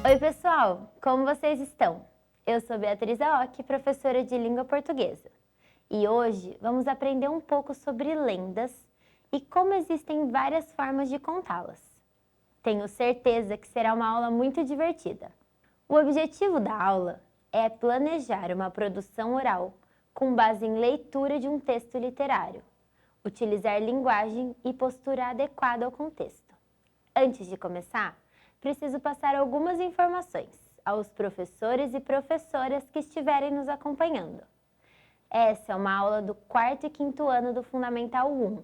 Oi pessoal, como vocês estão? Eu sou Beatriz Aoki, professora de língua portuguesa. E hoje vamos aprender um pouco sobre lendas e como existem várias formas de contá-las. Tenho certeza que será uma aula muito divertida. O objetivo da aula é planejar uma produção oral com base em leitura de um texto literário, utilizar linguagem e postura adequada ao contexto. Antes de começar, preciso passar algumas informações aos professores e professoras que estiverem nos acompanhando. Essa é uma aula do 4º e 5º ano do Fundamental 1.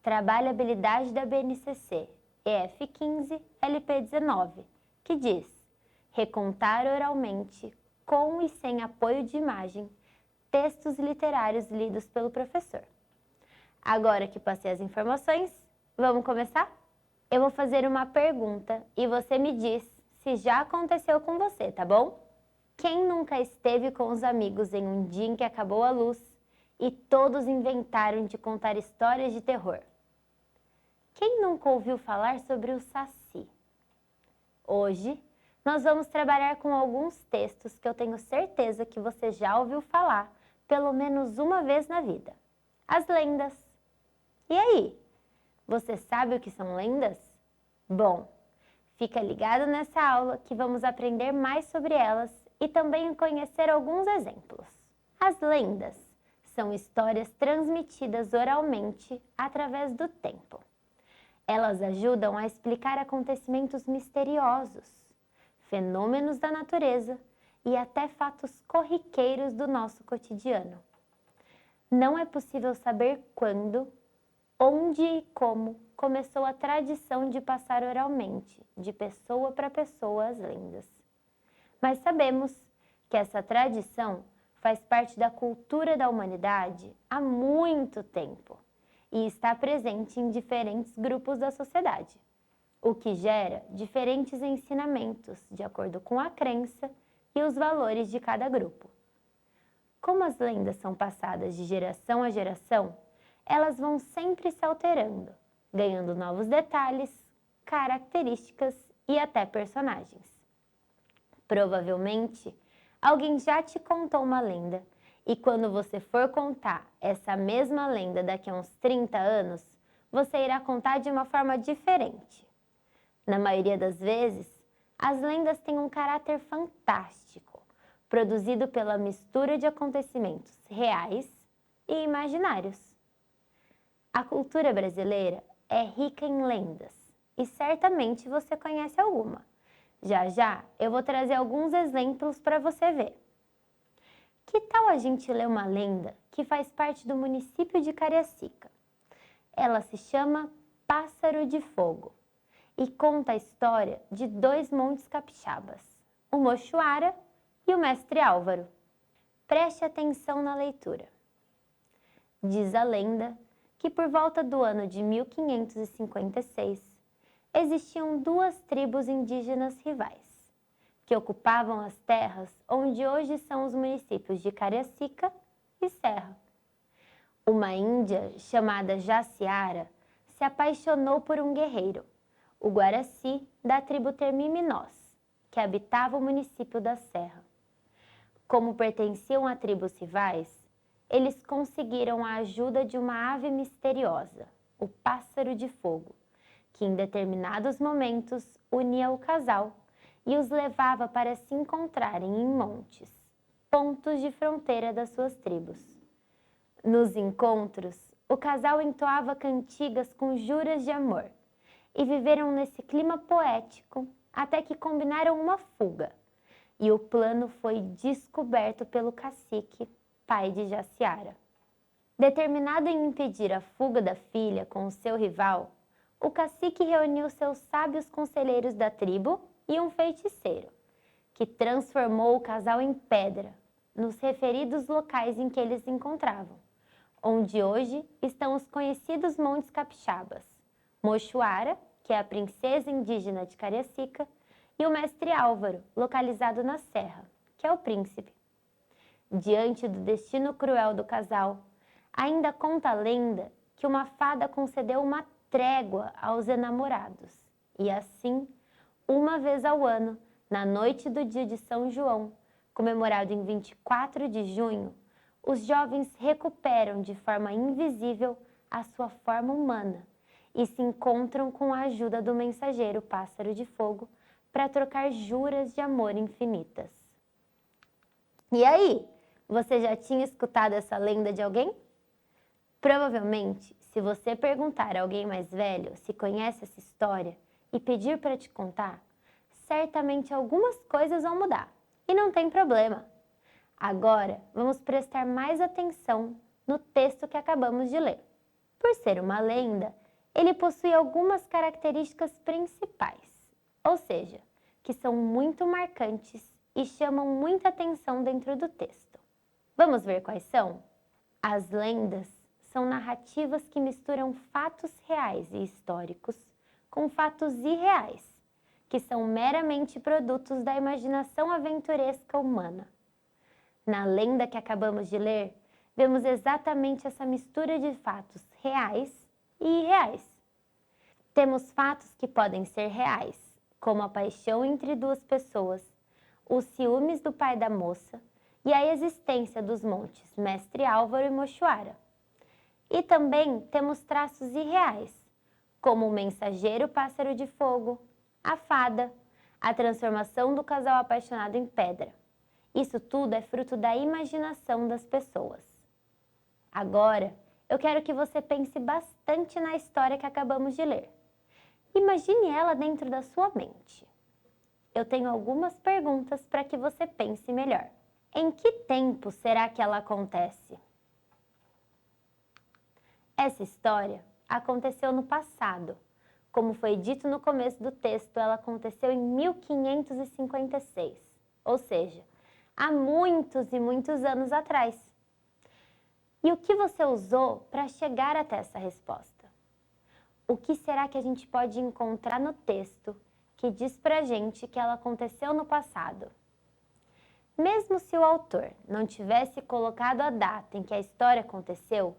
Trabalho habilidade da BNCC, EF15, LP19, que diz: recontar oralmente, com e sem apoio de imagem, textos literários lidos pelo professor. Agora que passei as informações, vamos começar? Eu vou fazer uma pergunta e você me diz se já aconteceu com você, tá bom? Quem nunca esteve com os amigos em um dia em que acabou a luz e todos inventaram de contar histórias de terror? Quem nunca ouviu falar sobre o Saci? Hoje, nós vamos trabalhar com alguns textos que eu tenho certeza que você já ouviu falar pelo menos uma vez na vida. As lendas. E aí? Você sabe o que são lendas? Bom, fica ligado nessa aula que vamos aprender mais sobre elas e também conhecer alguns exemplos. As lendas são histórias transmitidas oralmente através do tempo. Elas ajudam a explicar acontecimentos misteriosos, fenômenos da natureza e até fatos corriqueiros do nosso cotidiano. Não é possível saber quando, onde e como começou a tradição de passar oralmente, de pessoa para pessoa, as lendas. Mas sabemos que essa tradição faz parte da cultura da humanidade há muito tempo e está presente em diferentes grupos da sociedade, o que gera diferentes ensinamentos de acordo com a crença e os valores de cada grupo. Como as lendas são passadas de geração a geração, elas vão sempre se alterando, ganhando novos detalhes, características e até personagens. Provavelmente, alguém já te contou uma lenda e quando você for contar essa mesma lenda daqui a uns 30 anos, você irá contar de uma forma diferente. Na maioria das vezes, as lendas têm um caráter fantástico, produzido pela mistura de acontecimentos reais e imaginários. A cultura brasileira é rica em lendas e certamente você conhece alguma. Já já eu vou trazer alguns exemplos para você ver. Que tal a gente ler uma lenda que faz parte do município de Cariacica? Ela se chama Pássaro de Fogo e conta a história de dois montes capixabas, o Mochoara e o Mestre Álvaro. Preste atenção na leitura. Diz a lenda que por volta do ano de 1556, existiam duas tribos indígenas rivais, que ocupavam as terras onde hoje são os municípios de Cariacica e Serra. Uma índia chamada Jaciara se apaixonou por um guerreiro, o Guaraci da tribo Termiminós, que habitava o município da Serra. Como pertenciam a tribos rivais, eles conseguiram a ajuda de uma ave misteriosa, o pássaro de fogo, que em determinados momentos unia o casal e os levava para se encontrarem em montes, pontos de fronteira das suas tribos. Nos encontros, o casal entoava cantigas com juras de amor e viveram nesse clima poético até que combinaram uma fuga, e o plano foi descoberto pelo cacique, pai de Jaciara. Determinado em impedir a fuga da filha com o seu rival, o cacique reuniu seus sábios conselheiros da tribo e um feiticeiro, que transformou o casal em pedra nos referidos locais em que eles se encontravam, onde hoje estão os conhecidos Montes Capixabas, Mochoara, que é a princesa indígena de Cariacica, e o Mestre Álvaro, localizado na Serra, que é o príncipe. Diante do destino cruel do casal, ainda conta a lenda que uma fada concedeu uma trégua aos enamorados e assim, uma vez ao ano, na noite do dia de São João, comemorado em 24 de junho, os jovens recuperam de forma invisível a sua forma humana e se encontram com a ajuda do mensageiro pássaro de fogo para trocar juras de amor infinitas. E aí, você já tinha escutado essa lenda de alguém? Provavelmente, se você perguntar a alguém mais velho se conhece essa história e pedir para te contar, certamente algumas coisas vão mudar. E não tem problema. Agora, vamos prestar mais atenção no texto que acabamos de ler. Por ser uma lenda, ele possui algumas características principais, ou seja, que são muito marcantes e chamam muita atenção dentro do texto. Vamos ver quais são? As lendas são narrativas que misturam fatos reais e históricos com fatos irreais, que são meramente produtos da imaginação aventuresca humana. Na lenda que acabamos de ler, vemos exatamente essa mistura de fatos reais e irreais. Temos fatos que podem ser reais, como a paixão entre duas pessoas, os ciúmes do pai da moça e a existência dos montes Mestre Álvaro e Mochoara. E também temos traços irreais, como o mensageiro pássaro de fogo, a fada, a transformação do casal apaixonado em pedra. Isso tudo é fruto da imaginação das pessoas. Agora, eu quero que você pense bastante na história que acabamos de ler. Imagine ela dentro da sua mente. Eu tenho algumas perguntas para que você pense melhor. Em que tempo será que ela acontece? Essa história aconteceu no passado. Como foi dito no começo do texto, ela aconteceu em 1556, ou seja, há muitos e muitos anos atrás. E o que você usou para chegar até essa resposta? O que será que a gente pode encontrar no texto que diz pra gente que ela aconteceu no passado? Mesmo se o autor não tivesse colocado a data em que a história aconteceu,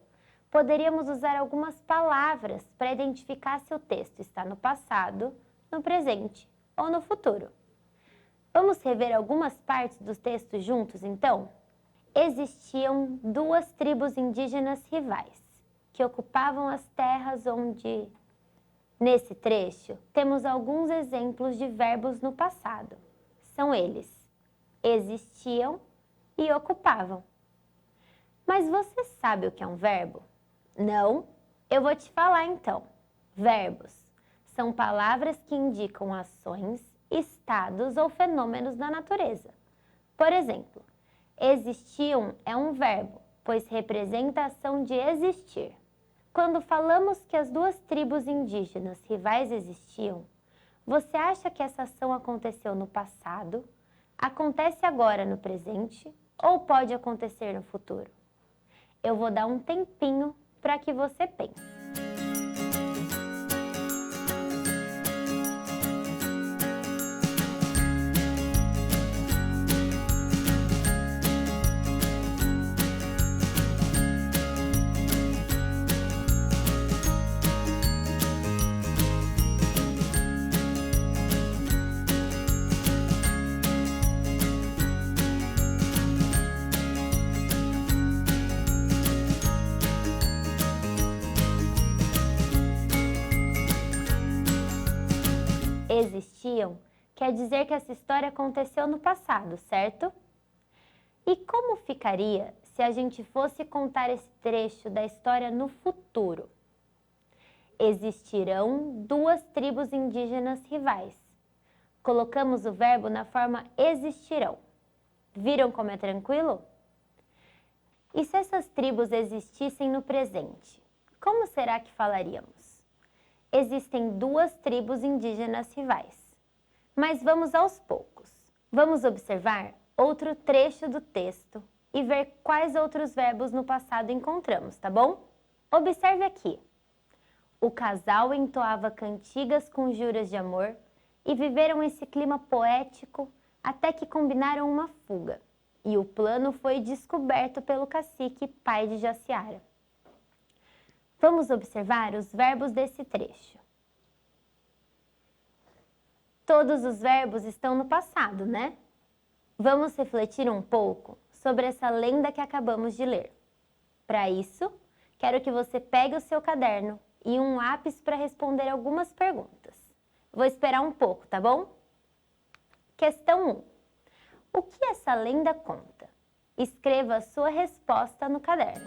poderíamos usar algumas palavras para identificar se o texto está no passado, no presente ou no futuro. Vamos rever algumas partes do texto juntos, então? Existiam duas tribos indígenas rivais, que ocupavam as terras onde... Nesse trecho, temos alguns exemplos de verbos no passado. São eles: existiam e ocupavam. Mas você sabe o que é um verbo? Não? Eu vou te falar então. Verbos são palavras que indicam ações, estados ou fenômenos da natureza. Por exemplo, existiam é um verbo, pois representa a ação de existir. Quando falamos que as duas tribos indígenas rivais existiam, você acha que essa ação aconteceu no passado, acontece agora no presente ou pode acontecer no futuro? Eu vou dar um tempinho para que você pense. Existiam quer dizer que essa história aconteceu no passado, certo? E como ficaria se a gente fosse contar esse trecho da história no futuro? Existirão duas tribos indígenas rivais. Colocamos o verbo na forma existirão. Viram como é tranquilo? E se essas tribos existissem no presente, como será que falaríamos? Existem duas tribos indígenas rivais. Mas vamos aos poucos. Vamos observar outro trecho do texto e ver quais outros verbos no passado encontramos, tá bom? Observe aqui. O casal entoava cantigas com juras de amor e viveram esse clima poético até que combinaram uma fuga. E o plano foi descoberto pelo cacique, pai de Jaciara. Vamos observar os verbos desse trecho. Todos os verbos estão no passado, né? Vamos refletir um pouco sobre essa lenda que acabamos de ler. Para isso, quero que você pegue o seu caderno e um lápis para responder algumas perguntas. Vou esperar um pouco, tá bom? Questão 1. O que essa lenda conta? Escreva a sua resposta no caderno.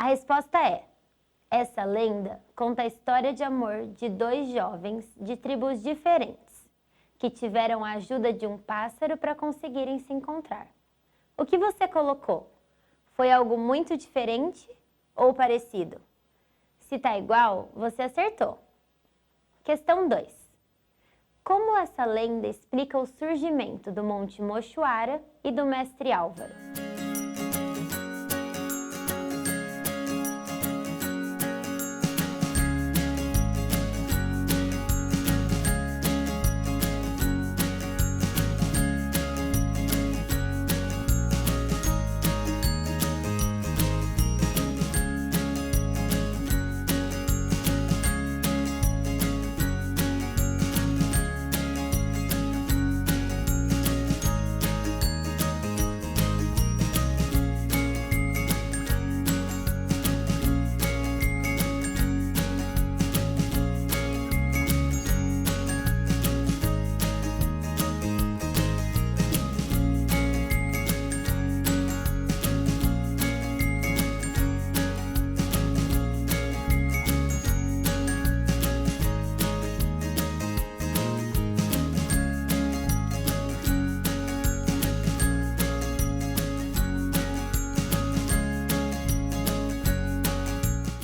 A resposta é: essa lenda conta a história de amor de dois jovens de tribos diferentes que tiveram a ajuda de um pássaro para conseguirem se encontrar. O que você colocou? Foi algo muito diferente ou parecido? Se tá igual, você acertou. Questão 2. Como essa lenda explica o surgimento do Monte Mochoara e do Mestre Álvaro?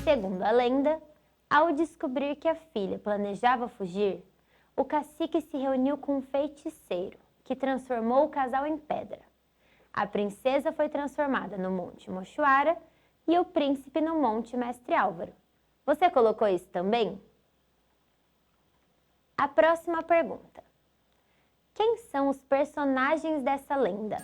Segundo a lenda, ao descobrir que a filha planejava fugir, o cacique se reuniu com um feiticeiro, que transformou o casal em pedra. A princesa foi transformada no Monte Mochoara e o príncipe no Monte Mestre Álvaro. Você colocou isso também? A próxima pergunta. Quem são os personagens dessa lenda?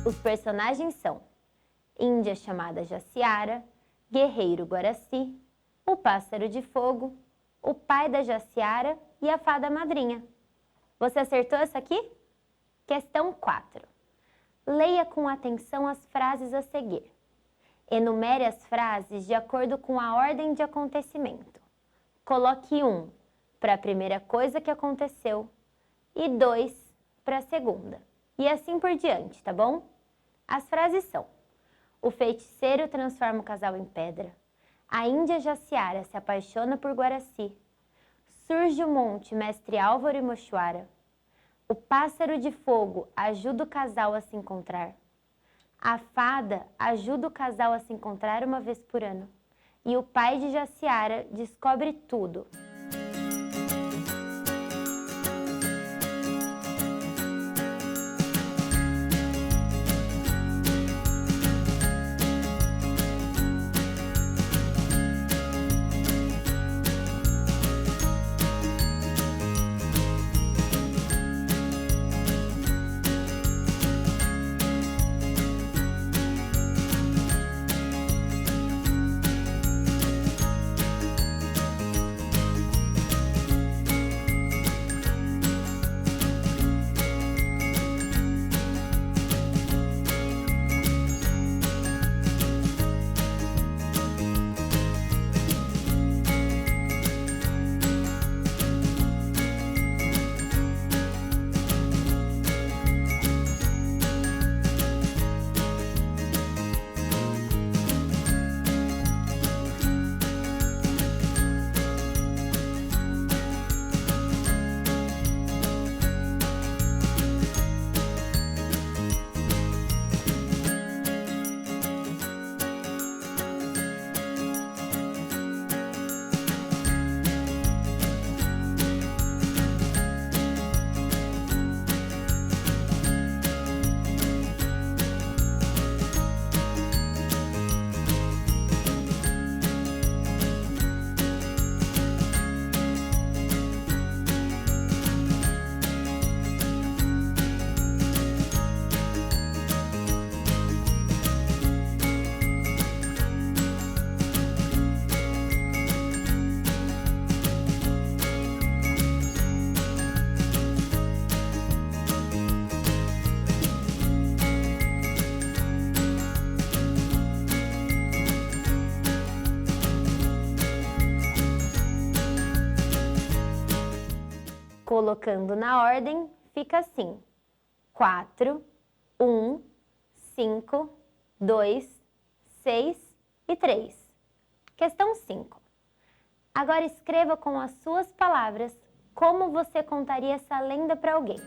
Os personagens são Índia chamada Jaciara, Guerreiro Guaraci, o Pássaro de Fogo, o pai da Jaciara e a fada madrinha. Você acertou essa aqui? Questão 4. Leia com atenção as frases a seguir. Enumere as frases de acordo com a ordem de acontecimento. Coloque 1 para a primeira coisa que aconteceu e 2 para a segunda. E assim por diante, tá bom? As frases são: O feiticeiro transforma o casal em pedra. A Índia Jaciara se apaixona por Guaraci. Surge o monte Mestre Álvaro e Mochuara. O pássaro de fogo ajuda o casal a se encontrar. A fada ajuda o casal a se encontrar uma vez por ano. E o pai de Jaciara descobre tudo. Colocando na ordem, fica assim: 4, 1, 5, 2, 6 e 3. Questão 5. Agora escreva com as suas palavras como você contaria essa lenda para alguém.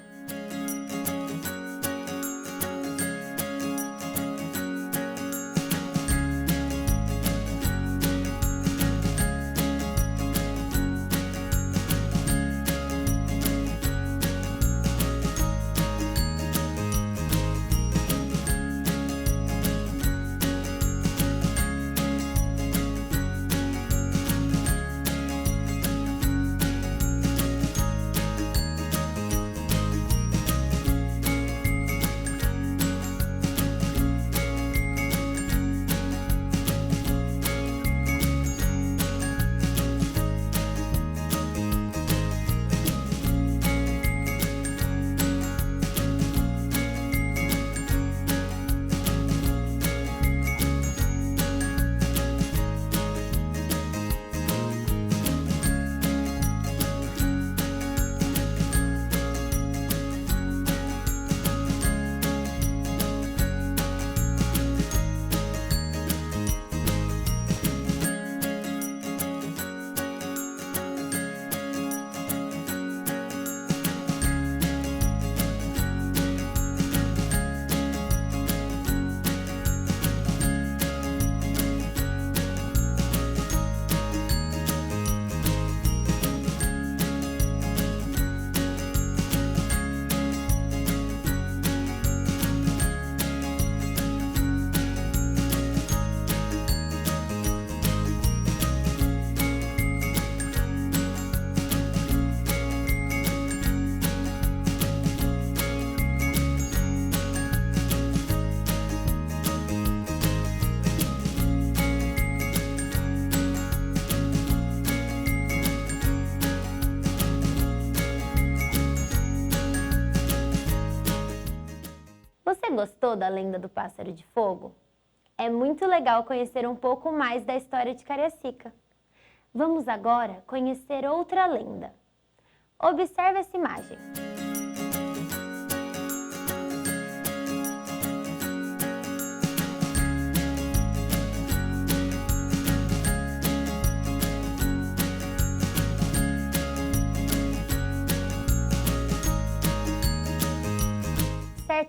Você gostou da lenda do pássaro de fogo? É muito legal conhecer um pouco mais da história de Cariacica. Vamos agora conhecer outra lenda. Observe essa imagem.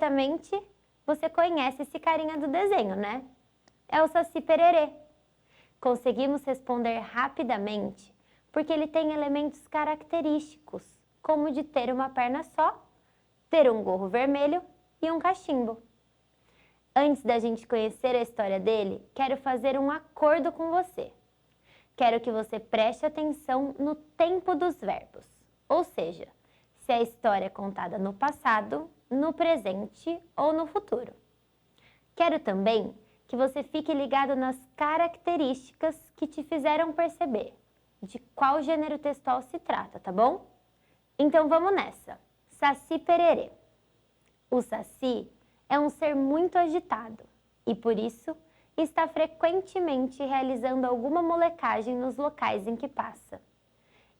certamente você conhece esse carinha do desenho, né? É o Saci Pererê. Conseguimos responder rapidamente porque ele tem elementos característicos, como de ter uma perna só, ter um gorro vermelho e um cachimbo. Antes da gente conhecer a história dele, quero fazer um acordo com você. Quero que você preste atenção no tempo dos verbos, ou seja, se a história é contada no passado, no presente ou no futuro. Quero também que você fique ligado nas características que te fizeram perceber de qual gênero textual se trata, tá bom? Então vamos nessa. Saci Pererê. O Saci é um ser muito agitado e, por isso, está frequentemente realizando alguma molecagem nos locais em que passa.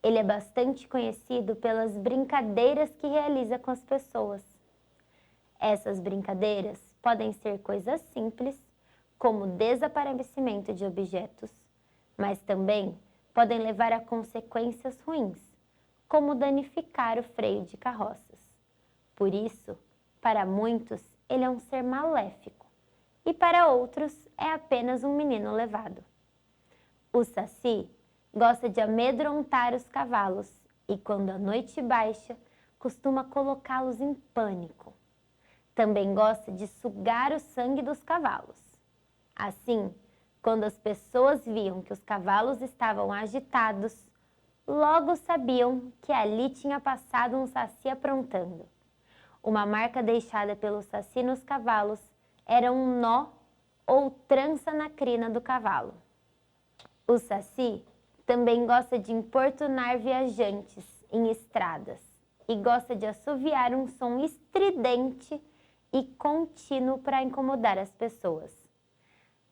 Ele é bastante conhecido pelas brincadeiras que realiza com as pessoas. Essas brincadeiras podem ser coisas simples, como desaparecimento de objetos, mas também podem levar a consequências ruins, como danificar o freio de carroças. Por isso, para muitos, ele é um ser maléfico e para outros é apenas um menino levado. O Saci gosta de amedrontar os cavalos e, quando a noite baixa, costuma colocá-los em pânico. Também gosta de sugar o sangue dos cavalos. Assim, quando as pessoas viam que os cavalos estavam agitados, logo sabiam que ali tinha passado um Saci aprontando. Uma marca deixada pelo Saci nos cavalos era um nó ou trança na crina do cavalo. O Saci também gosta de importunar viajantes em estradas e gosta de assoviar um som estridente e contínuo para incomodar as pessoas.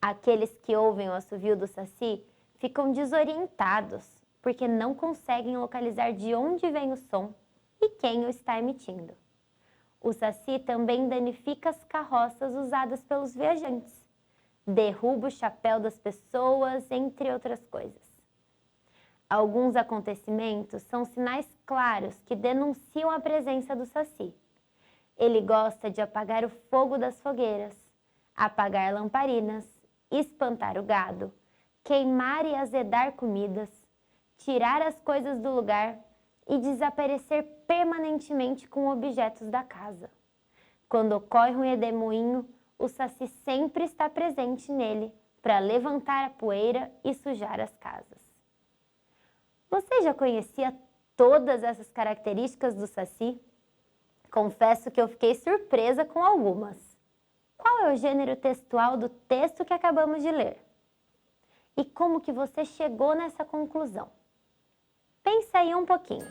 Aqueles que ouvem o assovio do Saci ficam desorientados porque não conseguem localizar de onde vem o som e quem o está emitindo. O Saci também danifica as carroças usadas pelos viajantes, derruba o chapéu das pessoas, entre outras coisas. Alguns acontecimentos são sinais claros que denunciam a presença do Saci. Ele gosta de apagar o fogo das fogueiras, apagar lamparinas, espantar o gado, queimar e azedar comidas, tirar as coisas do lugar e desaparecer permanentemente com objetos da casa. Quando ocorre um redemoinho, o Saci sempre está presente nele para levantar a poeira e sujar as casas. Você já conhecia todas essas características do Saci? Confesso que eu fiquei surpresa com algumas. Qual é o gênero textual do texto que acabamos de ler? E como que você chegou nessa conclusão? Pensa aí um pouquinho.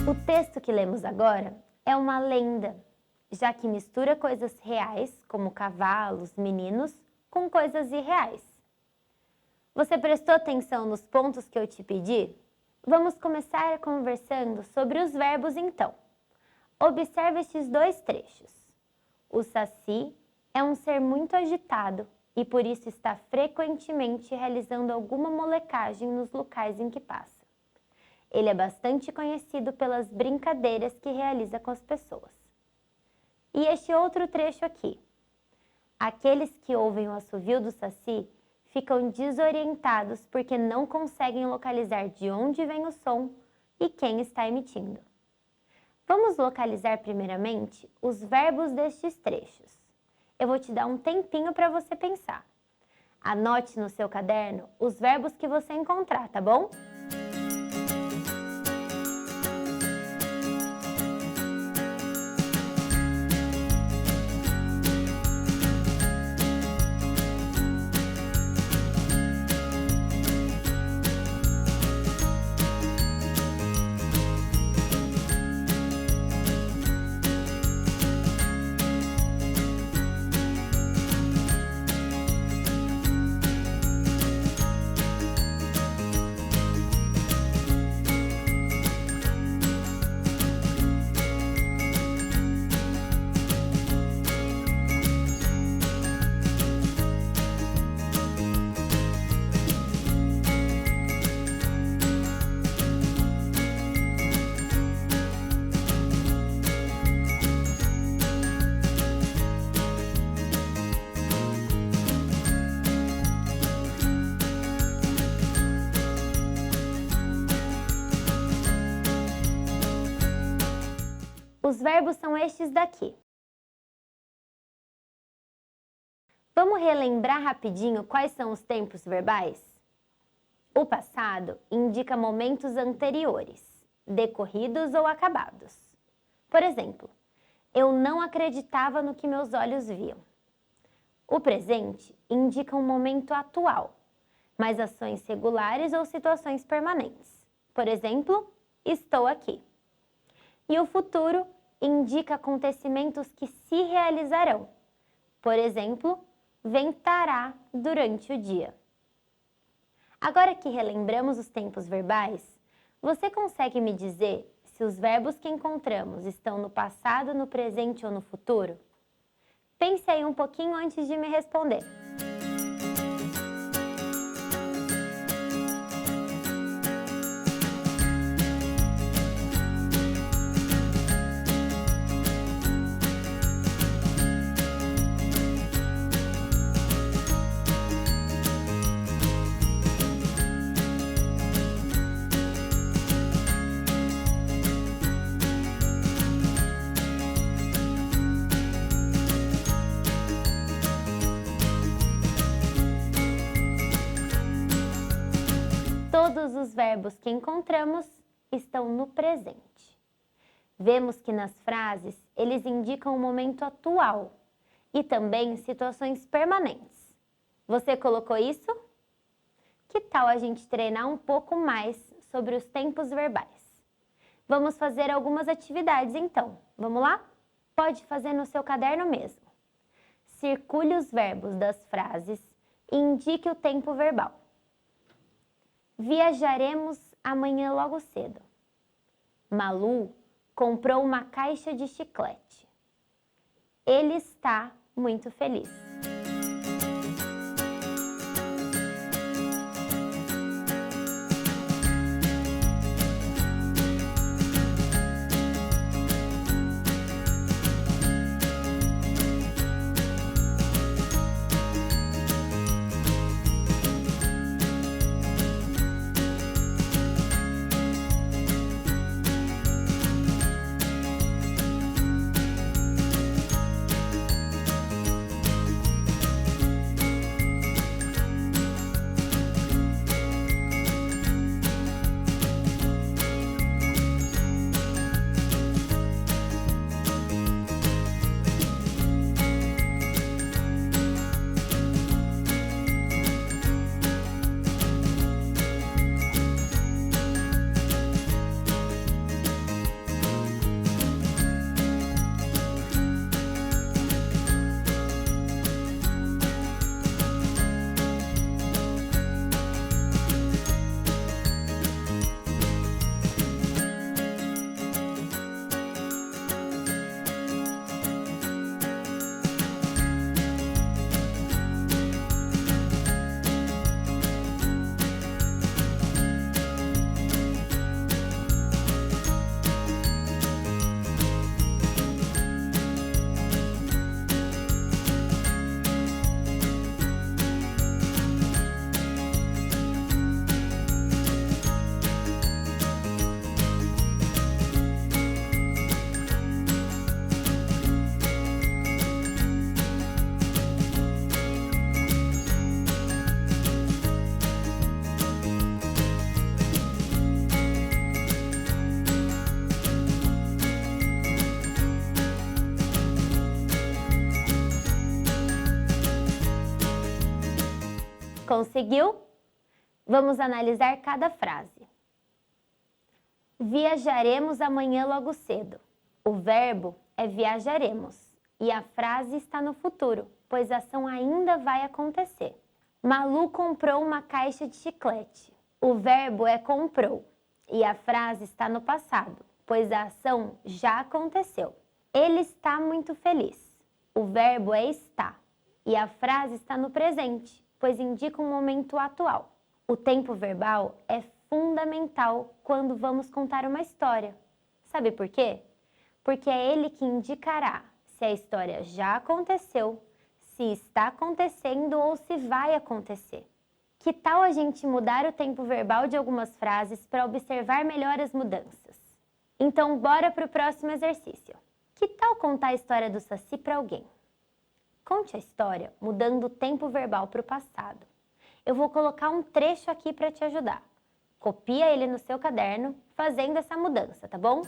O texto que lemos agora é uma lenda, já que mistura coisas reais, como cavalos, meninos, com coisas irreais. Você prestou atenção nos pontos que eu te pedi? Vamos começar conversando sobre os verbos então. Observe estes dois trechos. O Saci é um ser muito agitado e por isso está frequentemente realizando alguma molecagem nos locais em que passa. Ele é bastante conhecido pelas brincadeiras que realiza com as pessoas. E este outro trecho aqui. Aqueles que ouvem o assovio do Saci ficam desorientados porque não conseguem localizar de onde vem o som e quem está emitindo. Vamos localizar primeiramente os verbos destes trechos. Eu vou te dar um tempinho para você pensar. Anote no seu caderno os verbos que você encontrar, tá bom? Os verbos são estes daqui. Vamos relembrar rapidinho quais são os tempos verbais? O passado indica momentos anteriores, decorridos ou acabados. Por exemplo, eu não acreditava no que meus olhos viam. O presente indica um momento atual, mas ações regulares ou situações permanentes. Por exemplo, estou aqui. E o futuro indica acontecimentos que se realizarão. Por exemplo, ventará durante o dia. Agora que relembramos os tempos verbais, você consegue me dizer se os verbos que encontramos estão no passado, no presente ou no futuro? Pense aí um pouquinho antes de me responder. Todos os verbos que encontramos estão no presente. Vemos que nas frases eles indicam o momento atual e também situações permanentes. Você colocou isso? Que tal a gente treinar um pouco mais sobre os tempos verbais? Vamos fazer algumas atividades então. Vamos lá? Pode fazer no seu caderno mesmo. Circule os verbos das frases e indique o tempo verbal. Viajaremos amanhã logo cedo. Malu comprou uma caixa de chiclete. Ele está muito feliz. Conseguiu? Vamos analisar cada frase. Viajaremos amanhã logo cedo. O verbo é viajaremos e a frase está no futuro, pois a ação ainda vai acontecer. Malu comprou uma caixa de chiclete. O verbo é comprou e a frase está no passado, pois a ação já aconteceu. Ele está muito feliz. O verbo é está e a frase está no presente, pois indica um momento atual. O tempo verbal é fundamental quando vamos contar uma história. Sabe por quê? Porque é ele que indicará se a história já aconteceu, se está acontecendo ou se vai acontecer. Que tal a gente mudar o tempo verbal de algumas frases para observar melhor as mudanças? Então, bora para o próximo exercício. Que tal contar a história do Saci para alguém? Conte a história mudando o tempo verbal para o passado. Eu vou colocar um trecho aqui para te ajudar. Copia ele no seu caderno, fazendo essa mudança, tá bom?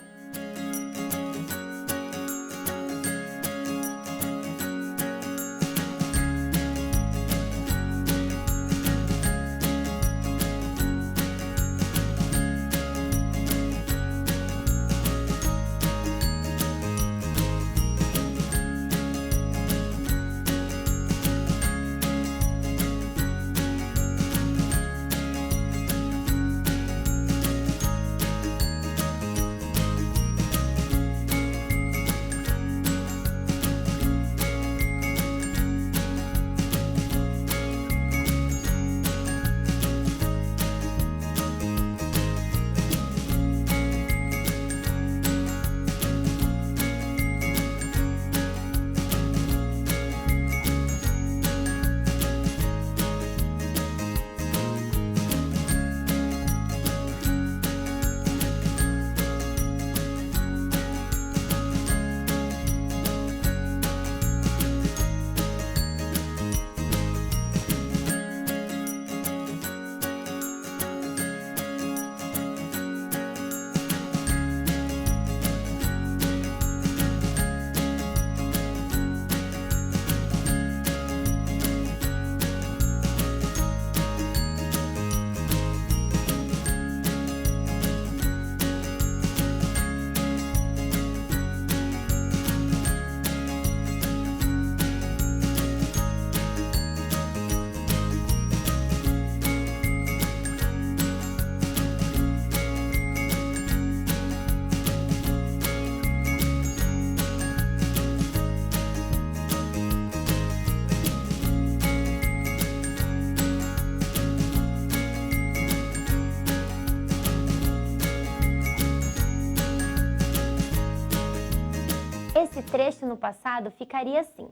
Esse trecho no passado ficaria assim: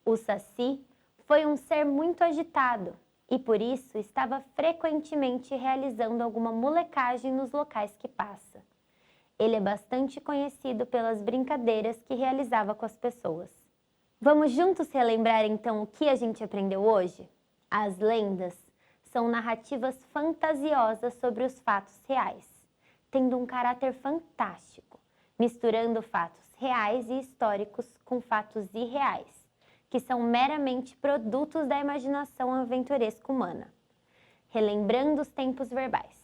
o Saci foi um ser muito agitado e por isso estava frequentemente realizando alguma molecagem nos locais que passa. Ele é bastante conhecido pelas brincadeiras que realizava com as pessoas. Vamos juntos relembrar então o que a gente aprendeu hoje? As lendas são narrativas fantasiosas sobre os fatos reais, tendo um caráter fantástico, misturando fatos reais e históricos com fatos irreais, que são meramente produtos da imaginação aventuresca humana, relembrando os tempos verbais.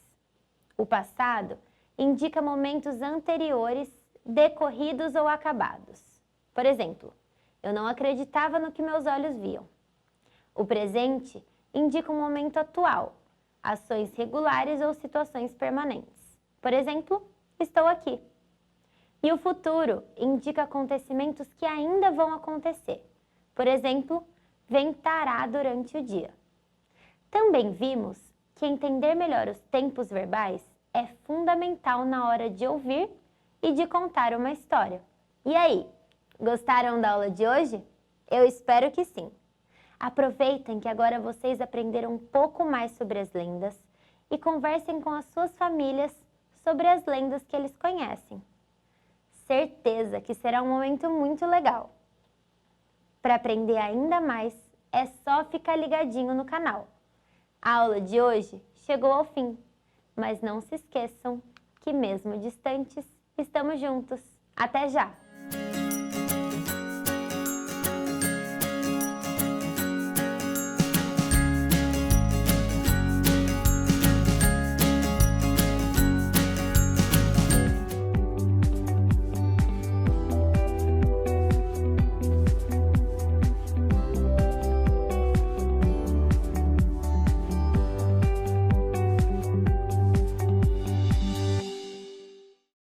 O passado indica momentos anteriores, decorridos ou acabados. Por exemplo, eu não acreditava no que meus olhos viam. O presente indica um momento atual, ações regulares ou situações permanentes. Por exemplo, estou aqui. E o futuro indica acontecimentos que ainda vão acontecer. Por exemplo, ventará durante o dia. Também vimos que entender melhor os tempos verbais é fundamental na hora de ouvir e de contar uma história. E aí, gostaram da aula de hoje? Eu espero que sim. Aproveitem que agora vocês aprenderam um pouco mais sobre as lendas e conversem com as suas famílias sobre as lendas que eles conhecem. Certeza que será um momento muito legal. Para aprender ainda mais, é só ficar ligadinho no canal. A aula de hoje chegou ao fim, mas não se esqueçam que mesmo distantes, estamos juntos. Até já!